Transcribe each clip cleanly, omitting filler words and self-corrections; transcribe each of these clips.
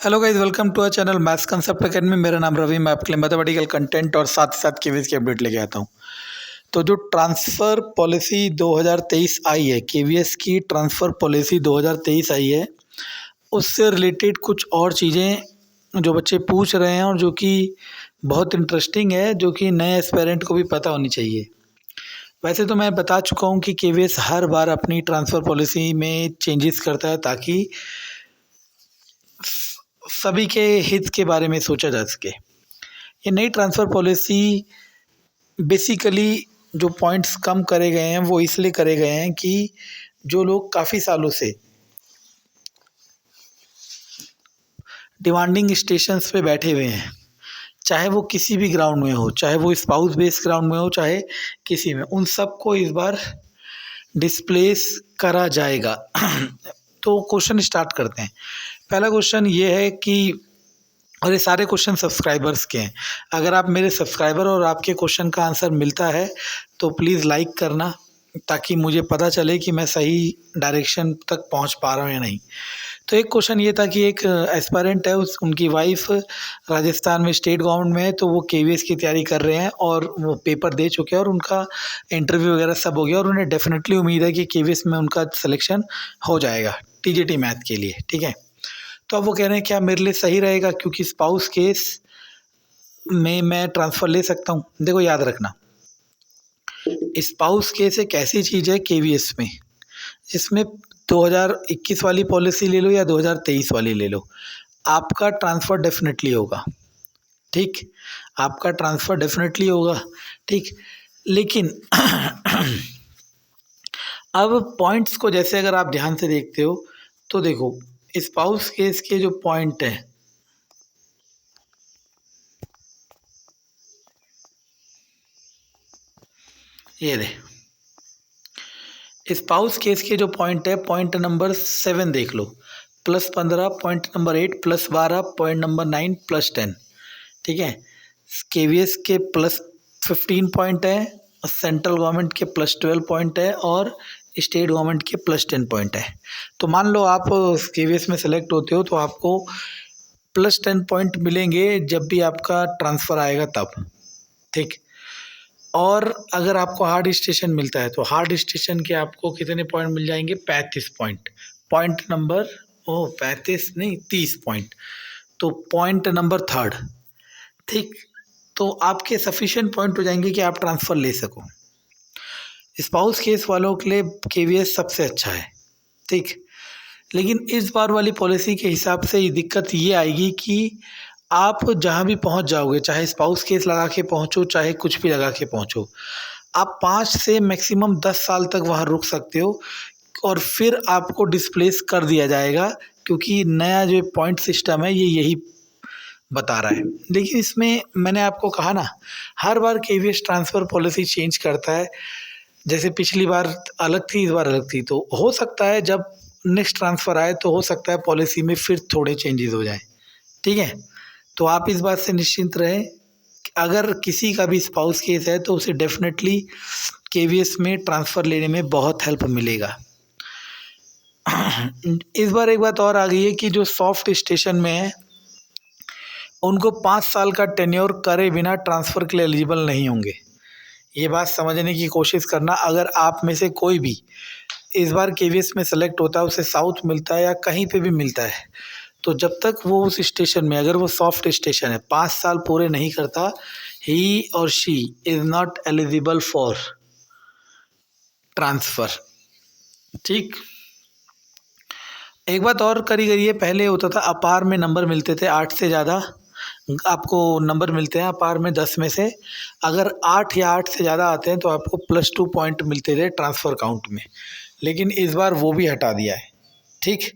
Hello guys, welcome to our channel maths concept academy. मेरा नाम रवि। मैं आपके लिए मैथमेटिकल कंटेंट और साथ ही साथ केवीएस की अपडेट लेके आता हूँ। तो जो ट्रांसफ़र पॉलिसी 2023 आई है, केवीएस की ट्रांसफ़र पॉलिसी 2023 आई है, उससे रिलेटेड कुछ और चीज़ें जो बच्चे पूछ रहे हैं और जो कि बहुत इंटरेस्टिंग है, जो कि नए एस्पेरेंट को भी पता होनी चाहिए। वैसे तो मैं बता चुका हूँ कि केवीएस हर बार अपनी ट्रांसफ़र पॉलिसी में चेंजेस करता है ताकि सभी के हित के बारे में सोचा जा सके। ये नई ट्रांसफ़र पॉलिसी बेसिकली जो पॉइंट्स कम करे गए हैं वो इसलिए करे गए हैं कि जो लोग काफ़ी सालों से डिमांडिंग स्टेशंस पे बैठे हुए हैं, चाहे वो किसी भी ग्राउंड में हो, चाहे वो स्पाउस बेस्ड ग्राउंड में हो, चाहे किसी में, उन सबको इस बार डिस्प्लेस करा जाएगा। तो क्वेश्चन स्टार्ट करते हैं। पहला क्वेश्चन ये है कि, और ये सारे क्वेश्चन सब्सक्राइबर्स के हैं, अगर आप मेरे सब्सक्राइबर और आपके क्वेश्चन का आंसर मिलता है तो प्लीज़ लाइक करना, ताकि मुझे पता चले कि मैं सही डायरेक्शन तक पहुंच पा रहा हूं या नहीं। तो एक क्वेश्चन ये था कि एक एस्पायरेंट है, उनकी वाइफ राजस्थान में स्टेट गवर्नमेंट में है, तो वो केवीएस की तैयारी कर रहे हैं और वो पेपर दे चुके हैं और उनका इंटरव्यू वगैरह सब हो गया और उन्हें डेफिनेटली उम्मीद है कि केवीएस में उनका सिलेक्शन हो जाएगा टीजीटी मैथ के लिए। ठीक है, तो अब वो कह रहे हैं क्या मेरे लिए सही रहेगा, क्योंकि स्पाउस केस में मैं ट्रांसफ़र ले सकता हूँ। देखो याद रखना, स्पाउस केस एक ऐसी चीज़ है केवीएस में जिसमें 2021 वाली पॉलिसी ले लो या 2023 वाली ले लो, आपका ट्रांसफ़र डेफिनेटली होगा। ठीक, आपका ट्रांसफ़र डेफिनेटली होगा। ठीक, लेकिन अब पॉइंट्स को जैसे अगर आप ध्यान से देखते हो तो देखो, स्पाउस केस के जो पॉइंट हैं, ये रहे स्पाउस केस के जो पॉइंट है, पॉइंट नंबर 7 देख लो, +15, पॉइंट नंबर 8, +12, पॉइंट नंबर 9, +10। ठीक है, केवीएस के +15 पॉइंट है, सेंट्रल गवर्नमेंट के +12 पॉइंट है और स्टेट गवर्नमेंट के +10 पॉइंट है। तो मान लो आप केवीएस में सेलेक्ट होते हो तो आपको +10 पॉइंट मिलेंगे जब भी आपका ट्रांसफ़र आएगा तब। ठीक, और अगर आपको हार्ड स्टेशन मिलता है तो हार्ड स्टेशन के आपको कितने पॉइंट मिल जाएंगे? 35 पॉइंट। पॉइंट नंबर 35 नहीं, 30 पॉइंट। तो पॉइंट नंबर 3। ठीक, तो आपके सफिशिएंट पॉइंट हो जाएंगे कि आप ट्रांसफ़र ले सको। स्पाउस केस वालों के लिए केवीएस सबसे अच्छा है। ठीक, लेकिन इस बार वाली पॉलिसी के हिसाब से दिक्कत ये आएगी कि आप जहाँ भी पहुँच जाओगे, चाहे स्पाउस केस लगा के पहुँचो, चाहे कुछ भी लगा के पहुँचो, आप 5 से मैक्सिमम 10 साल तक वहाँ रुक सकते हो और फिर आपको डिस्प्लेस कर दिया जाएगा, क्योंकि नया जो पॉइंट सिस्टम है ये यही बता रहा है। लेकिन इसमें मैंने आपको कहा ना, हर बार केवीएस ट्रांसफ़र पॉलिसी चेंज करता है। जैसे पिछली बार अलग थी, इस बार अलग थी, तो हो सकता है जब नेक्स्ट ट्रांसफ़र आए तो हो सकता है पॉलिसी में फिर थोड़े चेंजेस हो जाएँ। ठीक है, तो आप इस बात से निश्चिंत रहें कि अगर किसी का भी स्पाउस केस है तो उसे डेफिनेटली केवीएस में ट्रांसफ़र लेने में बहुत हेल्प मिलेगा। इस बार एक बात और आ गई है कि जो सॉफ्ट स्टेशन में है उनको 5 साल का टेन्योर करे बिना ट्रांसफ़र के लिए एलिजिबल नहीं होंगे। ये बात समझने की कोशिश करना। अगर आप में से कोई भी इस बार केवीएस में सेलेक्ट होता है, उसे साउथ मिलता है या कहीं पे भी मिलता है, तो जब तक वो उस स्टेशन में, अगर वो सॉफ्ट स्टेशन है, 5 साल पूरे नहीं करता, ही और she is not eligible for transfer. ठीक, एक बात और करी गई है, पहले होता था अपार में नंबर मिलते थे 8 से ज़्यादा, आपको नंबर मिलते हैं अपार में 10 में से, अगर 8 या 8 से ज़्यादा आते हैं तो आपको +2 पॉइंट मिलते थे ट्रांसफ़र काउंट में, लेकिन इस बार वो भी हटा दिया है। ठीक,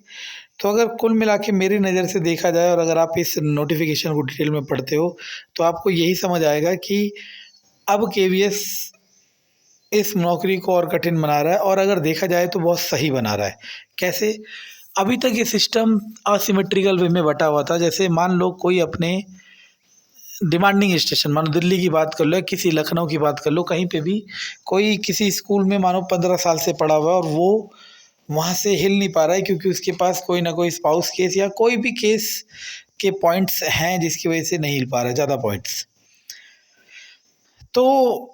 तो अगर कुल मिला के मेरी नज़र से देखा जाए और अगर आप इस नोटिफिकेशन को डिटेल में पढ़ते हो तो आपको यही समझ आएगा कि अब केवीएस इस नौकरी को और कठिन बना रहा है, और अगर देखा जाए तो बहुत सही बना रहा है। कैसे? अभी तक ये सिस्टम असिमेट्रिकल वे में बटा हुआ था। जैसे मान लो कोई अपने डिमांडिंग स्टेशन, मानो दिल्ली की बात कर लो या किसी लखनऊ की बात कर लो, कहीं पे भी कोई किसी स्कूल में मानो 15 साल से पढ़ा हुआ है और वो वहाँ से हिल नहीं पा रहा है क्योंकि उसके पास कोई ना कोई स्पाउस केस या कोई भी केस के पॉइंट्स हैं जिसकी वजह से नहीं हिल पा रहा है ज़्यादा पॉइंट्स। तो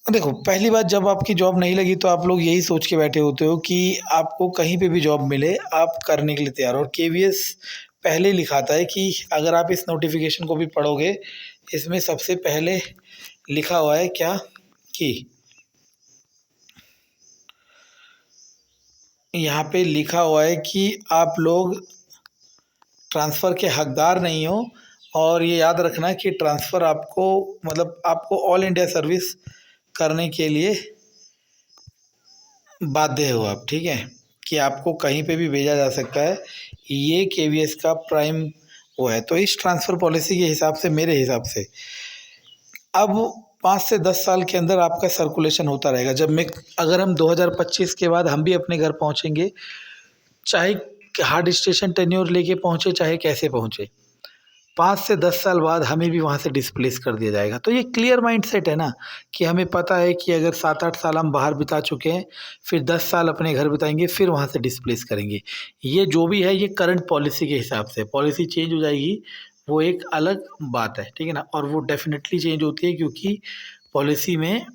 देखो, पहली बात, जब आपकी जॉब नहीं लगी तो आप लोग यही सोच के बैठे होते हो कि आपको कहीं पे भी जॉब मिले आप करने के लिए तैयार हो। और केवीएस पहले लिखाता है कि अगर आप इस नोटिफिकेशन को भी पढ़ोगे, इसमें सबसे पहले लिखा हुआ है क्या कि यहाँ पे लिखा हुआ है कि आप लोग ट्रांसफ़र के हकदार नहीं हो। और ये याद रखना कि ट्रांसफ़र आपको, मतलब आपको ऑल इंडिया सर्विस करने के लिए बाध्य हो आप, ठीक है, कि आपको कहीं पे भी भेजा जा सकता है। ये केवीएस का प्राइम वो है। तो इस ट्रांसफ़र पॉलिसी के हिसाब से, मेरे हिसाब से, अब 5 से 10 साल के अंदर आपका सर्कुलेशन होता रहेगा। अगर हम 2025 के बाद हम भी अपने घर पहुंचेंगे, चाहे हार्ड स्टेशन टेन्योर लेके पहुंचे चाहे कैसे पहुंचे, 5 से 10 साल बाद हमें भी वहाँ से डिस्प्लेस कर दिया जाएगा। तो ये क्लियर माइंडसेट है ना, कि हमें पता है कि अगर 7-8 साल हम बाहर बिता चुके हैं, फिर 10 साल अपने घर बिताएंगे, फिर वहाँ से डिस्प्लेस करेंगे। ये जो भी है ये करंट पॉलिसी के हिसाब से, पॉलिसी चेंज हो जाएगी वो एक अलग बात है, ठीक है ना। और वो डेफिनेटली चेंज होती है क्योंकि पॉलिसी में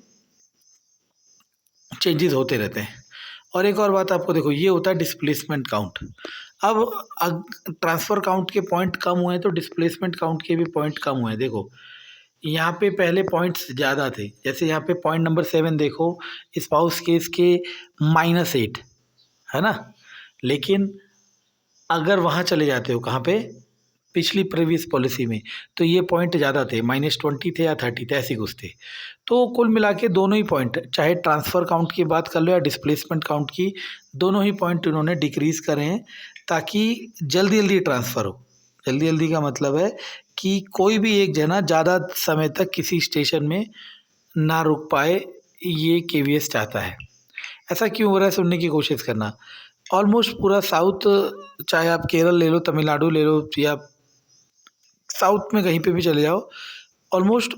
चेंजेस होते रहते हैं। और एक और बात आपको, देखो, ये होता है डिस्प्लेसमेंट काउंट। अब ट्रांसफ़र काउंट के पॉइंट कम हुए हैं तो डिस्प्लेसमेंट काउंट के भी पॉइंट कम हुए हैं। देखो, यहाँ पे पहले पॉइंट्स ज़्यादा थे, जैसे यहाँ पे पॉइंट नंबर 7 देखो, स्पाउस केस के -8 है ना। लेकिन अगर वहाँ चले जाते हो, कहाँ पे, पिछली प्रीवियस पॉलिसी में, तो ये पॉइंट ज़्यादा थे, -20 थे या 30 थे, ऐसे कुछ थे। तो कुल मिला के दोनों ही पॉइंट, चाहे ट्रांसफ़र काउंट की बात कर लो या डिस्प्लेसमेंट काउंट की, दोनों ही पॉइंट उन्होंने डिक्रीज़ करे हैं ताकि जल्दी जल्दी ट्रांसफ़र हो। जल्दी जल्दी का मतलब है कि कोई भी एक जना ज़्यादा समय तक किसी स्टेशन में ना रुक पाए, ये केवीएस चाहता है। ऐसा क्यों हो रहा है, सुनने की कोशिश करना। ऑलमोस्ट पूरा साउथ, चाहे आप केरल ले लो, तमिलनाडु ले लो, या साउथ में कहीं पे भी चले जाओ, ऑलमोस्ट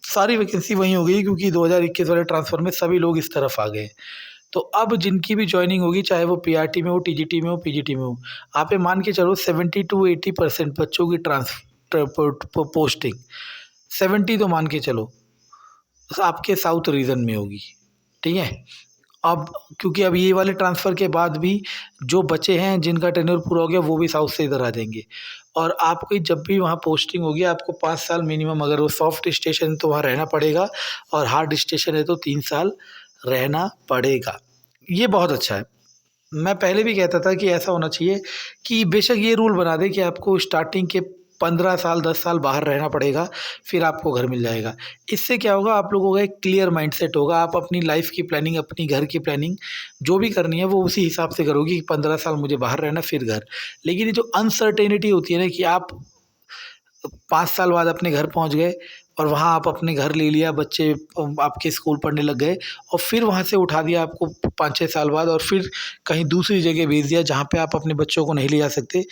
सारी वैकेंसी वहीं हो गई क्योंकि 2021 वाले ट्रांसफ़र में सभी लोग इस तरफ आ गए। तो अब जिनकी भी जॉइनिंग होगी, चाहे वो पीआरटी में हो, टीजीटी में हो, पीजीटी में हो, आप ये मान के चलो 70 to 80% बच्चों की पोस्टिंग, 70 तो मान के चलो आपके साउथ रीजन में होगी, ठीक है। अब क्योंकि अब ये वाले ट्रांसफ़र के बाद भी जो बचे हैं जिनका टेन्योर पूरा हो गया, वो भी साउथ से इधर आ जाएंगे। और आपकी जब भी वहाँ पोस्टिंग होगी, आपको 5 साल मिनिमम, अगर वो सॉफ्ट स्टेशन है तो वहाँ रहना पड़ेगा, और हार्ड स्टेशन है तो 3 साल रहना पड़ेगा। ये बहुत अच्छा है। मैं पहले भी कहता था कि ऐसा होना चाहिए कि बेशक ये रूल बना दें कि आपको स्टार्टिंग के 15 साल 10 साल बाहर रहना पड़ेगा, फिर आपको घर मिल जाएगा। इससे क्या होगा, आप लोगों का एक क्लियर माइंडसेट होगा, आप अपनी लाइफ़ की प्लानिंग, अपनी घर की प्लानिंग जो भी करनी है वो उसी हिसाब से करोगे कि 15 साल मुझे बाहर रहना, फिर घर। लेकिन ये जो अनसर्टेनिटी होती है ना, कि आप 5 साल बाद अपने घर पहुंच गए और वहाँ आप अपने घर ले लिया, बच्चे आपके स्कूल पढ़ने लग गए, और फिर वहाँ से उठा दिया आपको 5-6 साल बाद, और फिर कहीं दूसरी जगह भेज दिया जहाँ पे आप अपने बच्चों को नहीं ले जा सकते।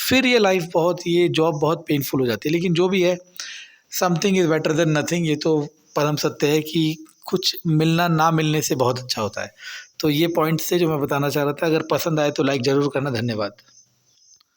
फिर ये जॉब बहुत पेनफुल हो जाती है। लेकिन जो भी है, something is better than nothing, ये तो परम सत्य है कि कुछ मिलना ना मिलने से बहुत अच्छा होता है। तो ये पॉइंट्स थे जो मैं बताना चाह रहा था। अगर पसंद आए तो लाइक ज़रूर करना। धन्यवाद।